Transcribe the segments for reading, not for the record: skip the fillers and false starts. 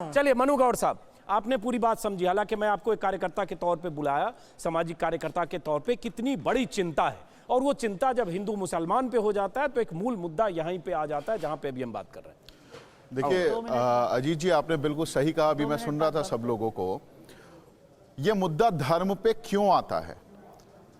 चलिए मनु गौड़ साहब, आपने पूरी बात समझी। हालांकि मैं आपको एक कार्यकर्ता के तौर पे बुलाया, सामाजिक कार्यकर्ता के तौर पे। कितनी बड़ी चिंता है, और वो चिंता जब हिंदू मुसलमान पे हो जाता है तो एक मूल मुद्दा यहीं पे आ जाता है जहां पे अभी हम बात कर रहे हैं। देखिए अजीत जी, आपने बिल्कुल सही कहा। अभी मैं सुन रहा था सब लोगों को। ये मुद्दा धर्म पे क्यों आता है,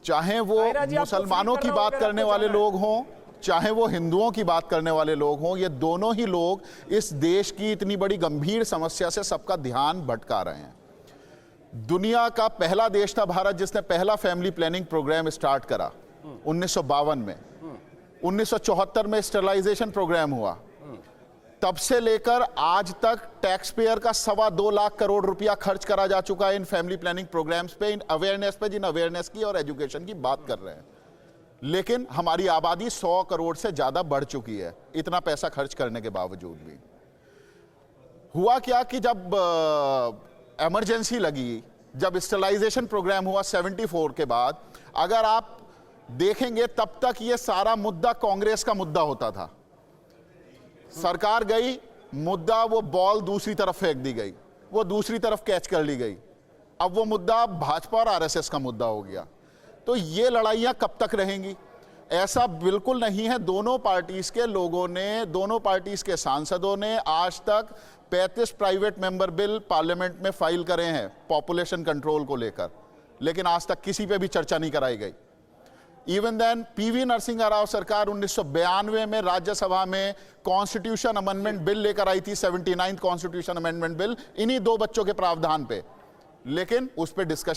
चाहे वो मुसलमानों की बात करने वाले लोग हों, चाहे वो हिंदुओं की बात करने वाले लोग हों, ये दोनों ही लोग इस देश की इतनी बड़ी गंभीर समस्या से सबका ध्यान भटका रहे हैं। दुनिया का पहला देश था भारत जिसने पहला फैमिली प्लानिंग प्रोग्राम स्टार्ट करा 1952 में। 1974 में स्टरलाइजेशन प्रोग्राम हुआ। तब से लेकर आज तक टैक्स पेयर का 2.25 लाख करोड़ रुपया खर्च करा जा चुका है इन फैमिली प्लानिंग प्रोग्राम्स पे, इन अवेयरनेस पे, जिन अवेयरनेस की और एजुकेशन की बात कर रहे हैं। लेकिन हमारी आबादी 100 करोड़ से ज्यादा बढ़ चुकी है, इतना पैसा खर्च करने के बावजूद भी। हुआ क्या कि जब इमरजेंसी लगी, जब स्टरलाइजेशन प्रोग्राम हुआ 74 के बाद, अगर आप देखेंगे तब तक ये सारा मुद्दा कांग्रेस का मुद्दा होता था। सरकार गई, मुद्दा वो बॉल दूसरी तरफ फेंक दी गई, वो दूसरी तरफ कैच कर ली गई। अब वो मुद्दा भाजपा और आरएसएस का मुद्दा हो गया। तो ये लड़ाइयां कब तक रहेंगी? ऐसा बिल्कुल नहीं है। दोनों पार्टीज के लोगों ने, दोनों पार्टीज के सांसदों ने आज तक 35 प्राइवेट मेंबर बिल पार्लियामेंट में फाइल करे हैं पॉपुलेशन कंट्रोल को लेकर, लेकिन आज तक किसी पे भी चर्चा नहीं कराई गई। Even then P V Narasimha Rao सरकार 1992 में राज्यसभा में कॉन्स्टिट्यूशन अमेंडमेंट बिल लेकर आई थी, 79th कॉन्स्टिट्यूशन अमेंडमेंट बिल, इन्हीं 2 बच्चों के प्रावधान पे, लेकिन उस पर डिस्कशन